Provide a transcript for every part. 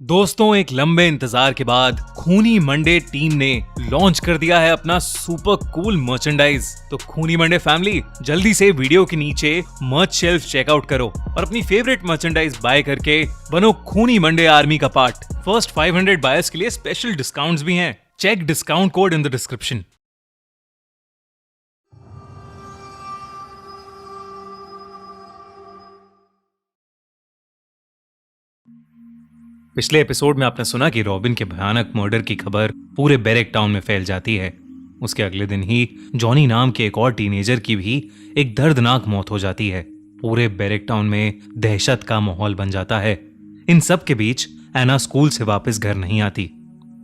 दोस्तों, एक लंबे इंतजार के बाद खूनी मंडे टीम ने लॉन्च कर दिया है अपना सुपर कूल मर्चेंडाइज। तो खूनी मंडे फैमिली, जल्दी से वीडियो के नीचे मर्च शेल्फ चेकआउट करो और अपनी फेवरेट मर्चेंडाइज बाय करके बनो खूनी मंडे आर्मी का पार्ट। फर्स्ट 500 बायर्स के लिए स्पेशल डिस्काउंट्स भी हैं। Check discount code in the description. पिछले एपिसोड में आपने सुना कि रॉबिन के भयानक मर्डर की खबर पूरे बैरेक टाउन में फैल जाती है। उसके अगले दिन ही जॉनी नाम के एक और टीनेजर की भी एक दर्दनाक मौत हो जाती है। पूरे बैरेक टाउन में दहशत का माहौल बन जाता है। इन सब के बीच एना स्कूल से वापस घर नहीं आती।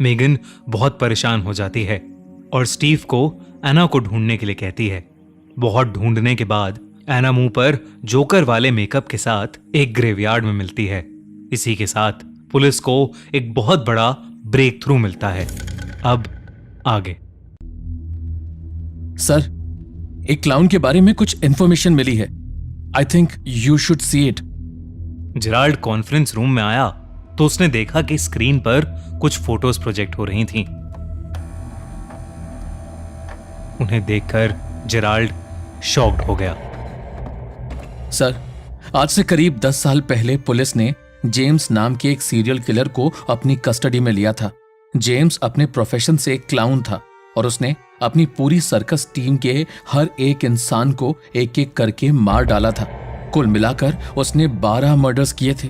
मेगन बहुत परेशान हो जाती है और स्टीव को एना को ढूंढने के लिए कहती है। बहुत ढूंढने के बाद एना मुंह पर जोकर वाले मेकअप के साथ एक ग्रेवयार्ड में मिलती है। इसी के साथ पुलिस को एक बहुत बड़ा ब्रेक थ्रू मिलता है। अब आगे। सर, एक क्लाउन के बारे में कुछ इंफॉर्मेशन मिली है। I think you should see it. Gerald conference room में आया तो उसने देखा कि स्क्रीन पर कुछ फोटोज प्रोजेक्ट हो रही थीं। उन्हें देखकर जेराल्ड शॉक्ड हो गया। सर, आज से करीब 10 साल पहले पुलिस ने जेम्स नाम के एक सीरियल किलर को अपनी कस्टडी में लिया था। जेम्स अपने प्रोफेशन से एक क्लाउन था और उसने अपनी पूरी सर्कस टीम के हर एक इंसान को एक एक करके मार डाला था। कुल मिलाकर उसने 12 मर्डर्स किए थे।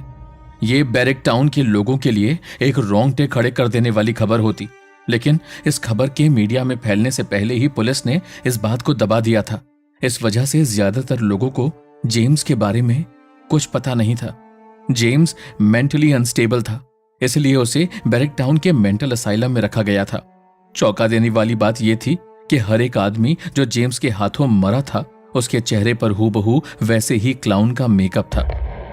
ये बैरेक टाउन के लोगों के लिए एक रोंगटे खड़े कर देने वाली खबर होती, लेकिन इस खबर के मीडिया में फैलने से पहले ही पुलिस ने इस बात को दबा दिया था। इस वजह से ज्यादातर लोगों को जेम्स के बारे में कुछ पता नहीं था। जेम्स मेंटली अनस्टेबल था, इसलिए उसे बैरेक टाउन के मेंटल असाइलम में रखा गया था। चौंका देने वाली बात यह थी कि हर एक आदमी जो जेम्स के हाथों मरा था, उसके चेहरे पर हूबहू वैसे ही क्लाउन का मेकअप था,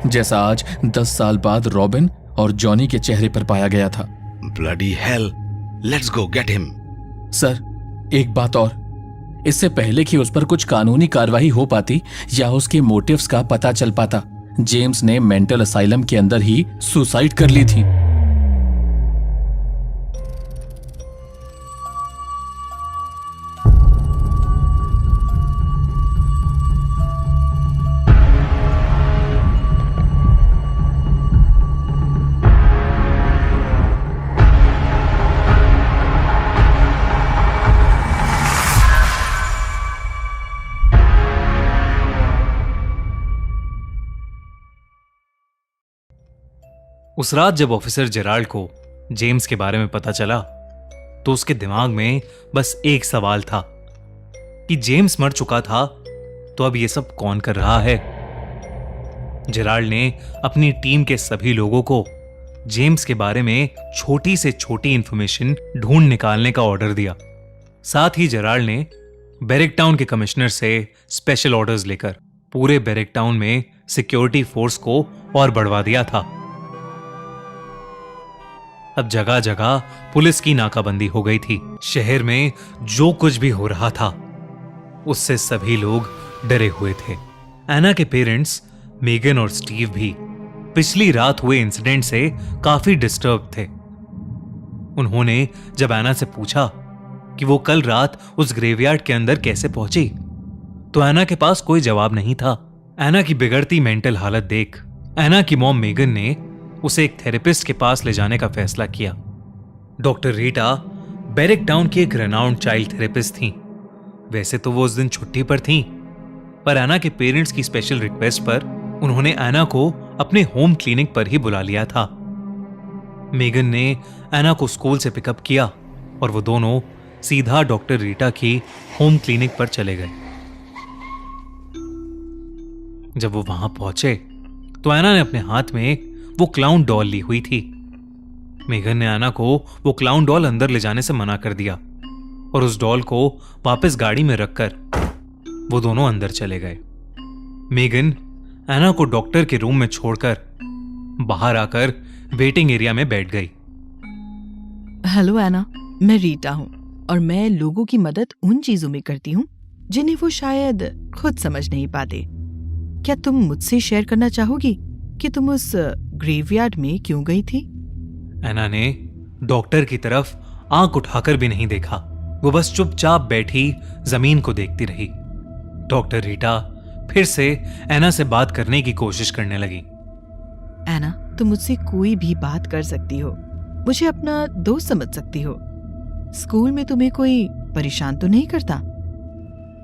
जैसा आज 10 साल बाद रॉबिन और जॉनी के चेहरे पर पाया गया था। Bloody hell, let's go get him. Sir, एक बात और। इससे पहले कि उस पर कुछ कानूनी कार्रवाई हो पाती या उसके मोटिव्स का पता चल पाता, जेम्स ने मेंटल असाइलम के अंदर ही सुसाइड कर ली थी। उस रात जब ऑफिसर जेराल्ड को जेम्स के बारे में पता चला तो उसके दिमाग में बस एक सवाल था कि जेम्स मर चुका था तो अब ये सब कौन कर रहा है। जेराल्ड ने अपनी टीम के सभी लोगों को जेम्स के बारे में छोटी से छोटी इंफॉर्मेशन ढूंढ निकालने का ऑर्डर दिया। साथ ही जेराल्ड ने बैरेक टाउन के कमिश्नर से स्पेशल ऑर्डर्स लेकर पूरे बैरेक टाउन में सिक्योरिटी फोर्स को और बढ़वा दिया था। अब जगह जगह पुलिस की नाकाबंदी हो गई थी। शहर में जो कुछ भी हो रहा था उससे सभी लोग डरे हुए थे। एना के पेरेंट्स मेगन और स्टीव भी पिछली रात हुए इंसिडेंट से काफी डिस्टर्ब थे। उन्होंने जब एना से पूछा कि वो कल रात उस ग्रेवयार्ड के अंदर कैसे पहुंची तो एना के पास कोई जवाब नहीं था। एना की बिगड़ती मेंटल हालत देख एना की मॉम मेगन ने उसे एक थेरेपिस्ट के पास ले जाने का फैसला किया। डॉक्टर रीटा बैरेक टाउन की एक रेनाउंड चाइल्ड थेरेपिस्ट थीं। वैसे तो वो उस दिन छुट्टी पर थीं, पर एना के पेरेंट्स की स्पेशल रिक्वेस्ट पर उन्होंने एना को अपने होम क्लिनिक पर ही बुला लिया था। मेगन ने एना को स्कूल से पिकअप किया और वो दोनों सीधा डॉक्टर रीटा की होम क्लिनिक पर चले गए। जब वो वहां पहुंचे तो एना ने अपने हाथ में वो क्लाउन डॉल ली हुई थी। मेगन ने एना को वो क्लाउन डॉल अंदर ले जाने से मना कर दिया और उस डॉल को वापस गाड़ी में रखकर वो दोनों अंदर चले गए। मेगन एना को डॉक्टर के रूम में छोड़कर बाहर आकर वेटिंग एरिया में बैठ गई। हेलो एना, मैं रीटा हूँ और मैं लोगों की मदद उन चीजों में करती हूँ जिन्हें वो शायद खुद समझ नहीं पाते। क्या तुम मुझसे शेयर करना चाहोगी कि तुम उस ग्रेवयार्ड में क्यों गई थी? एना ने डॉक्टर की तरफ आंख उठाकर भी नहीं देखा। वो बस चुपचाप बैठी जमीन को देखती रही। डॉक्टर रीटा फिर से एना से बात करने की कोशिश करने लगी। एना, तुम मुझसे कोई भी बात कर सकती हो, मुझे अपना दोस्त समझ सकती हो। स्कूल में तुम्हें कोई परेशान तो नहीं करता?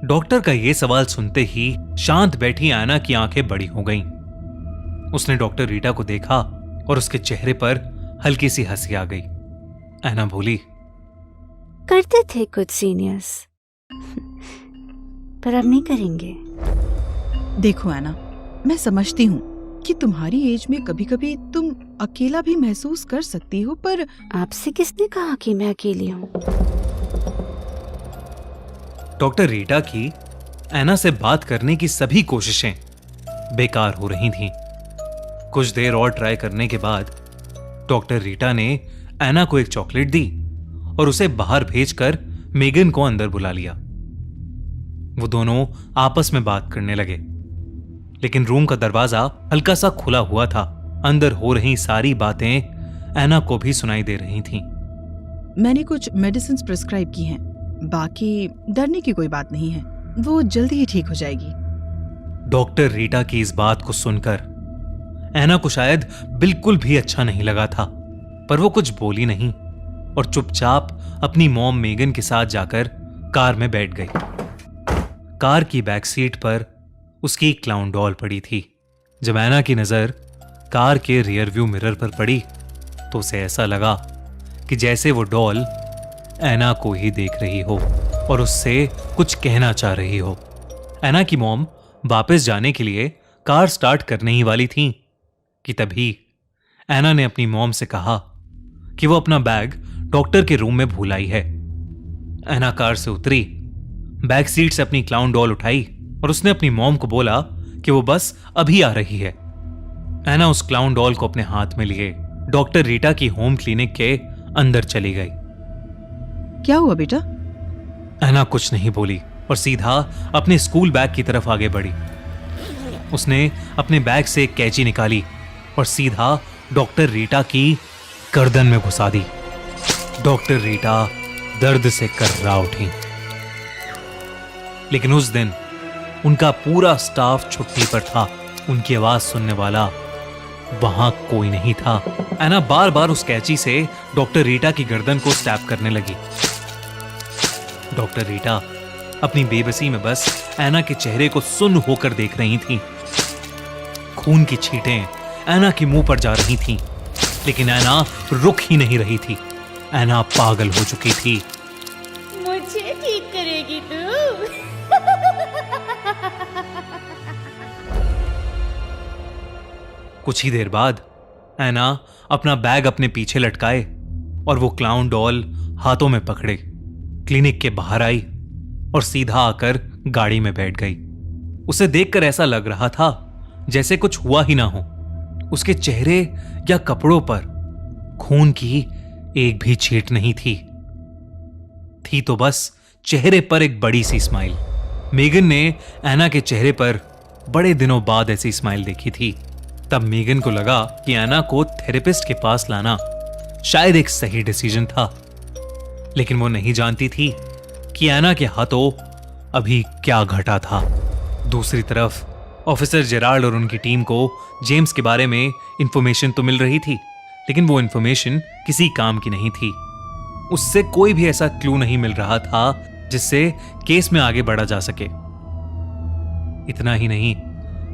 डॉक्टर का यह सवाल सुनते ही शांत बैठी एना की आंखें बड़ी हो गईं। उसने डॉक्टर रीटा को देखा और उसके चेहरे पर हल्की सी हंसी आ गई। एना बोली, करते थे कुछ सीनियर्स, पर अब नहीं करेंगे। देखो एना, मैं समझती हूँ कि तुम्हारी एज में कभी कभी तुम अकेला भी महसूस कर सकती हो, पर आपसे किसने कहा कि मैं अकेली हूँ? डॉक्टर रीटा की एना से बात करने की सभी कोशिशें बेकार हो रही थीं। कुछ देर और ट्राई करने के बाद डॉक्टर रीटा ने एना को एक चॉकलेट दी और उसे बाहर भेजकर मेगन को अंदर बुला लिया। वो दोनों आपस में बात करने लगे, लेकिन रूम का दरवाजा हल्का सा खुला हुआ था। अंदर हो रही सारी बातें एना को भी सुनाई दे रही थीं। मैंने कुछ मेडिसिन प्रिस्क्राइब की हैं, बाकी डरने की कोई बात नहीं है, वो जल्दी ही ठीक हो जाएगी। डॉक्टर रीटा की इस बात को सुनकर एना को शायद बिल्कुल भी अच्छा नहीं लगा था, पर वो कुछ बोली नहीं और चुपचाप अपनी मॉम मेगन के साथ जाकर कार में बैठ गई। कार की बैक सीट पर उसकी क्लाउन डॉल पड़ी थी। जब एना की नजर कार के रियर व्यू मिरर पर पड़ी तो उसे ऐसा लगा कि जैसे वो डॉल एना को ही देख रही हो और उससे कुछ कहना चाह रही हो। एना की मॉम वापस जाने के लिए कार स्टार्ट करने ही वाली थी कि तभी एना ने अपनी मॉम से कहा कि वो अपना बैग डॉक्टर के रूम में भूल आई है। एना कार से उतरी, बैक सीट से अपनी क्लाउन डॉल उठाई और उसने अपनी मॉम को बोला कि वो बस अभी आ रही है। एना उस क्लाउन डॉल को अपने हाथ में लिए डॉक्टर रीटा की होम क्लिनिक के अंदर चली गई। क्या हुआ बेटा? एना कुछ नहीं बोली और सीधा अपने स्कूल बैग की तरफ आगे बढ़ी। उसने अपने बैग से एक कैंची निकाली और सीधा डॉक्टर रीटा की गर्दन में घुसा दी। डॉक्टर रीटा दर्द से कर्रा उठी। लेकिन उस दिन उनका पूरा स्टाफ छुट्टी पर था। उनकी आवाज सुनने वाला वहां कोई नहीं था। एना बार बार उस कैंची से डॉक्टर रीटा की गर्दन को स्टैब करने लगी। डॉक्टर रीटा अपनी बेबसी में बस एना के चेहरे को सुन्न होकर देख रही थीं। खून की छींटें एना के मुंह पर जा रही थीं, लेकिन एना रुक ही नहीं रही थी। एना पागल हो चुकी थी। मुझे ठीक करेगी तू? कुछ ही देर बाद एना अपना बैग अपने पीछे लटकाए और वो क्लाउन डॉल हाथों में पकड़े क्लिनिक के बाहर आई और सीधा आकर गाड़ी में बैठ गई। उसे देखकर ऐसा लग रहा था जैसे कुछ हुआ ही ना हो। उसके चेहरे या कपड़ों पर खून की एक भी छींट नहीं थी तो बस चेहरे पर एक बड़ी सी स्माइल। मेगन ने एना के चेहरे पर बड़े दिनों बाद ऐसी स्माइल देखी थी। तब मेगन को लगा कि एना को थेरेपिस्ट के पास लाना शायद एक सही डिसीजन था, लेकिन वो नहीं जानती थी कि एना के हाथों अभी क्या घटा था। दूसरी तरफ ऑफिसर जेराल्ड और उनकी टीम को जेम्स के बारे में इंफॉर्मेशन तो मिल रही थी, लेकिन वो इंफॉर्मेशन किसी काम की नहीं थी। उससे कोई भी ऐसा क्लू नहीं मिल रहा था जिससे केस में आगे बढ़ा जा सके। इतना ही नहीं,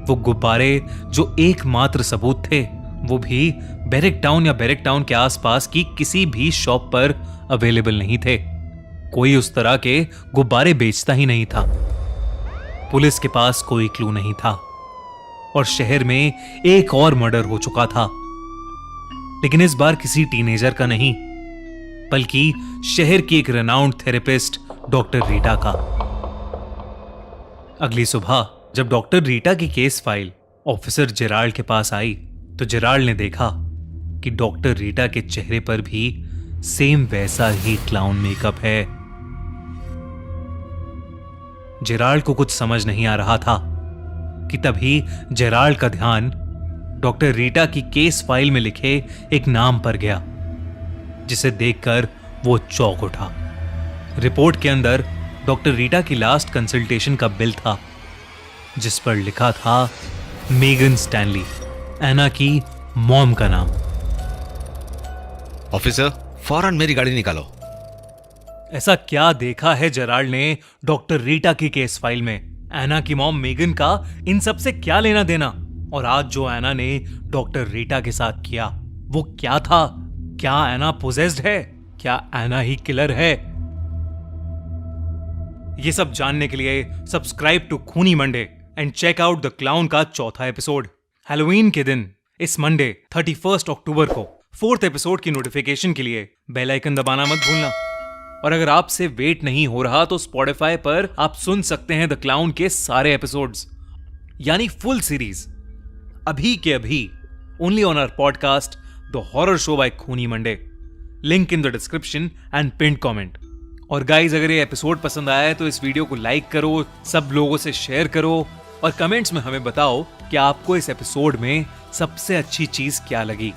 वो गुब्बारे जो एकमात्र सबूत थे वो भी बैरक टाउन या बैरक टाउन के आसपास की किसी भी शॉप पर अवेलेबल नहीं थे। कोई उस तरह के गुब्बारे बेचता ही नहीं था। पुलिस के पास कोई क्लू नहीं था और शहर में एक और मर्डर हो चुका था, लेकिन इस बार किसी टीनेजर का नहीं, बल्कि शहर की एक रेनाउंड थेरेपिस्ट डॉक्टर रीटा का। अगली सुबह जब डॉक्टर रीटा की केस फाइल ऑफिसर जेराल्ड के पास आई तो जेराल्ड ने देखा कि डॉक्टर रीटा के चेहरे पर भी सेम वैसा ही क्लाउन मेकअप है। जेराल्ड को कुछ समझ नहीं आ रहा था कि तभी जेराल्ड का ध्यान डॉक्टर रीटा की केस फाइल में लिखे एक नाम पर गया। जिसे देखकर वो चौंक उठा। रिपोर्ट के अंदर डॉक्टर रीटा की लास्ट कंसल्टेशन का बिल था, जिस पर लिखा था मेगन स्टैनली, एना की मॉम का नाम। ऑफिसर, फौरन मेरी गाड़ी निकालो। ऐसा क्या देखा है जेराल्ड ने डॉक्टर रीटा की केस फाइल में? एना की मॉम मेगन का इन सब से क्या लेना देना? और आज जो एना ने डॉक्टर रीटा के साथ किया वो क्या था? क्या एना पोजेस्ड है? क्या एना ही किलर है? ये सब जानने के लिए subscribe to Khooni Monday and check out the clown का चौथा एपिसोड। हैलोवीन के दिन इस मंडे 31 अक्टूबर को 4th एपिसोड की नोटिफिकेशन के लिए बेल आइकन दबाना मत भूलना। और अगर आपसे वेट नहीं हो रहा तो स्पॉटिफाई पर आप सुन सकते हैं द क्लाउन के सारे एपिसोड्स, यानी फुल सीरीज, अभी के अभी only on our podcast the horror show by खूनी Monday. Link in the description and pin comment. और गाइज, अगर ये एपिसोड पसंद आया है तो इस वीडियो को लाइक करो, सब लोगों से शेयर करो और कमेंट्स में हमें बताओ कि आपको इस एपिसोड में सबसे अच्छी चीज क्या लगी।